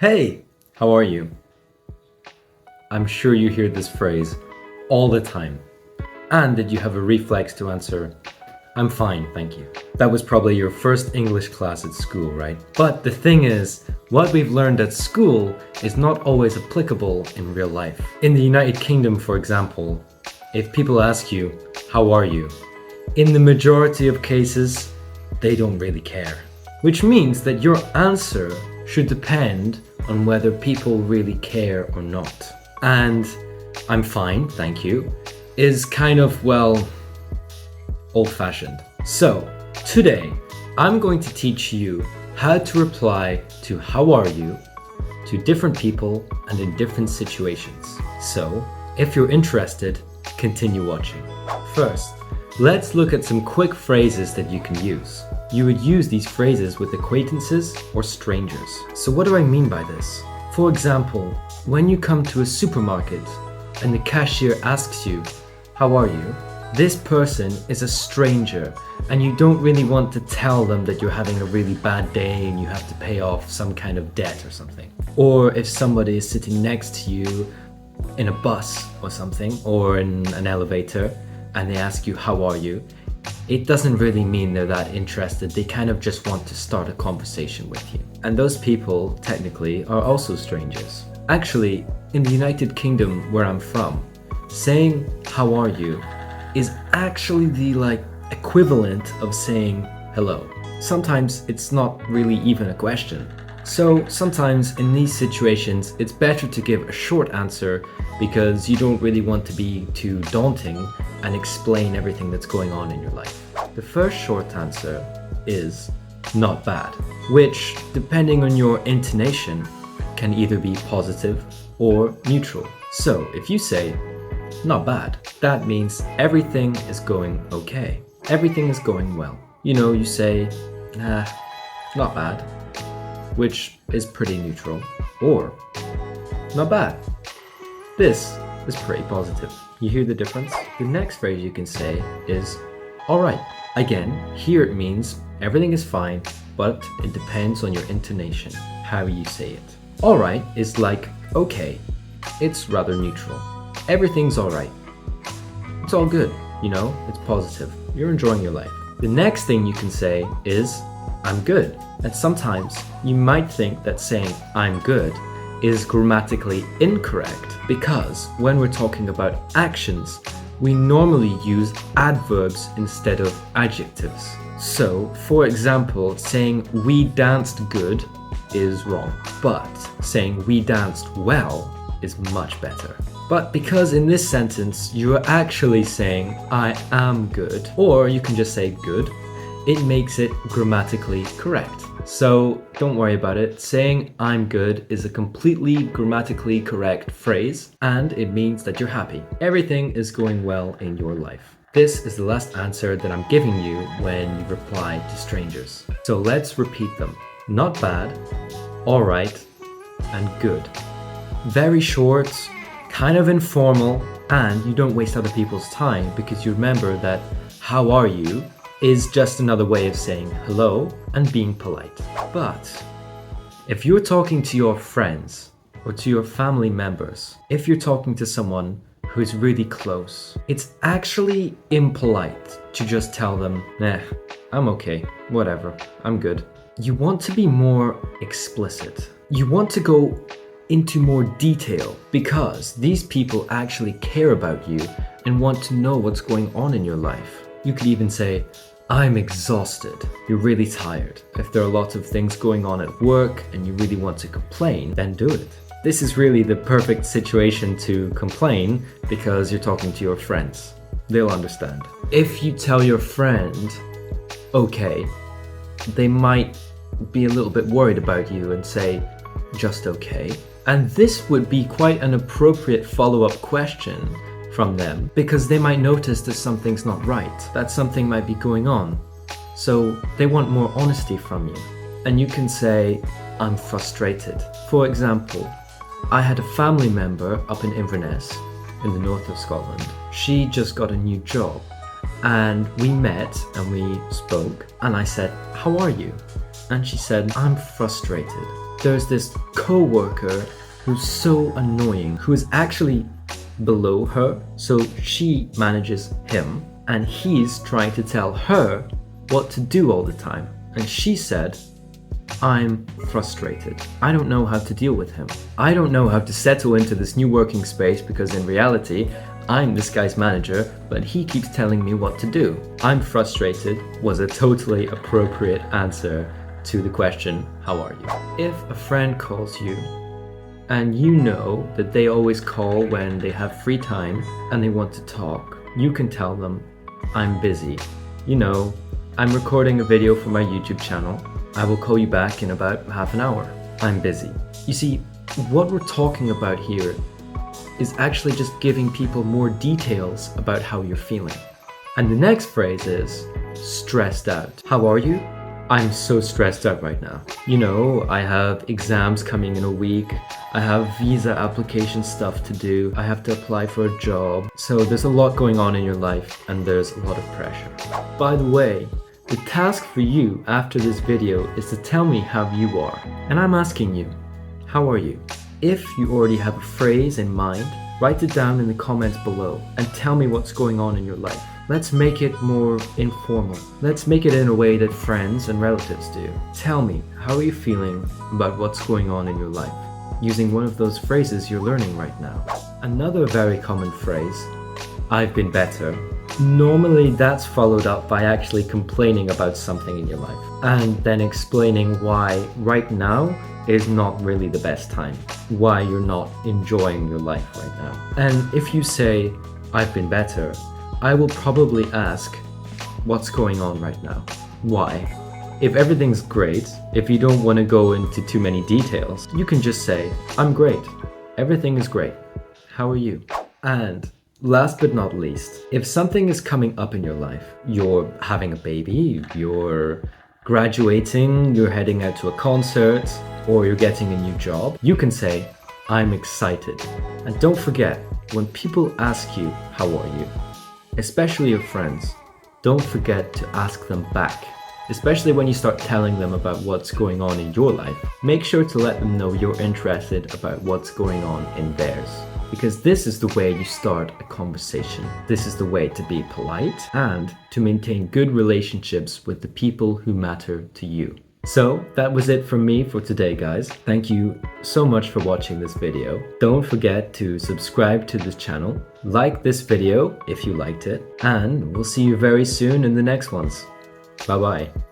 Hey, how are you? I'm sure you hear this phrase all the time, and that you have a reflex to answer, I'm fine, thank you. That was probably your first English class at school, right? But the thing is, what we've learned at school is not always applicable in real life. In the United Kingdom, for example, if people ask you, how are you? In the majority of cases, they don't really care. Which means that your answer should depend on whether people really care or not. And I'm fine, thank you, is kind of, well, old-fashioned. So, today, I'm going to teach you how to reply to how are you to different people and in different situations. So, if you're interested, continue watching. First, let's look at some quick phrases that you can use. You would use these phrases with acquaintances or strangers. So what do I mean by this? For example, when you come to a supermarket and the cashier asks you, how are you? This person is a stranger and you don't really want to tell them that you're having a really bad day and you have to pay off some kind of debt or something. Or if somebody is sitting next to you in a bus or something, or in an elevator, and they ask you, how are you? It doesn't really mean they're that interested. They kind of just want to start a conversation with you. And those people, technically, are also strangers. Actually, in the United Kingdom, where I'm from, saying, how are you, is actually the equivalent of saying hello. Sometimes it's not really even a question. So sometimes in these situations, it's better to give a short answer because you don't really want to be too daunting and explain everything that's going on in your life. The first short answer is not bad, which, depending on your intonation, can either be positive or neutral. So if you say, not bad, that means everything is going okay. Everything is going well. You say, not bad, which is pretty neutral, or not bad. This is pretty positive. You hear the difference? The next phrase you can say is alright. Again, here it means everything is fine, but it depends on your intonation, how you say it. Alright is like okay. It's rather neutral. Everything's alright. It's all good, it's positive. You're enjoying your life. The next thing you can say is I'm good. And sometimes you might think that saying I'm good is grammatically incorrect because when we're talking about actions, we normally use adverbs instead of adjectives. So, for example, saying we danced good is wrong, but saying we danced well is much better. But because in this sentence you are actually saying I am good, or you can just say good, it makes it grammatically correct. So don't worry about it. Saying I'm good is a completely grammatically correct phrase, and it means that you're happy. Everything is going well in your life. This is the last answer that I'm giving you when you reply to strangers. So let's repeat them. Not bad, alright, and good. Very short, kind of informal, and you don't waste other people's time because you remember that how are you is just another way of saying hello and being polite. But if you're talking to your friends or to your family members, if you're talking to someone who's really close, it's actually impolite to just tell them, nah, I'm okay, whatever, I'm good. You want to be more explicit. You want to go into more detail because these people actually care about you and want to know what's going on in your life. You could even say, I'm exhausted. You're really tired. If there are lots of things going on at work and you really want to complain, then do it. This is really the perfect situation to complain because you're talking to your friends. They'll understand. If you tell your friend, okay, they might be a little bit worried about you and say, just okay. And this would be quite an appropriate follow-up question from them because they might notice that something's not right, that something might be going on. So they want more honesty from you. And you can say, I'm frustrated. For example, I had a family member up in Inverness in the north of Scotland. She just got a new job and we met and we spoke and I said, how are you? And she said, I'm frustrated. there's this co-worker who's so annoying, who is actually below her, so she manages him, and he's trying to tell her what to do all the time. And she said, I'm frustrated. I don't know how to deal with him. I don't know how to settle into this new working space because in reality, I'm this guy's manager, but he keeps telling me what to do. I'm frustrated was a totally appropriate answer to the question, how are you? If a friend calls you and you know that they always call when they have free time and they want to talk, you can tell them, I'm busy. You know, I'm recording a video for my YouTube channel. I will call you back in about half an hour. I'm busy. You see, what we're talking about here is actually just giving people more details about how you're feeling. And the next phrase is stressed out. How are you? I'm so stressed out right now. You know, I have exams coming in a week. I have visa application stuff to do. I have to apply for a job. So there's a lot going on in your life and there's a lot of pressure. By the way, the task for you after this video is to tell me how you are. And I'm asking you, how are you? If you already have a phrase in mind, write it down in the comments below and tell me what's going on in your life. Let's make it more informal. Let's make it in a way that friends and relatives do. Tell me, how are you feeling about what's going on in your life? Using one of those phrases you're learning right now. Another very common phrase, I've been better. Normally that's followed up by actually complaining about something in your life and then explaining why right now is not really the best time, why you're not enjoying your life right now. And if you say, I've been better, I will probably ask, what's going on right now? Why? If everything's great, if you don't want to go into too many details, you can just say, I'm great. Everything is great. How are you? And last but not least, if something is coming up in your life, you're having a baby, you're graduating, you're heading out to a concert, or you're getting a new job, you can say, I'm excited. And don't forget, when people ask you, how are you? Especially your friends, don't forget to ask them back. Especially when you start telling them about what's going on in your life, make sure to let them know you're interested about what's going on in theirs. Because this is the way you start a conversation. This is the way to be polite and to maintain good relationships with the people who matter to you. So that was it from me for today, guys. Thank you so much for watching this video. Don't forget to subscribe to this channel, like this video if you liked it, and we'll see you very soon in the next ones. Bye bye.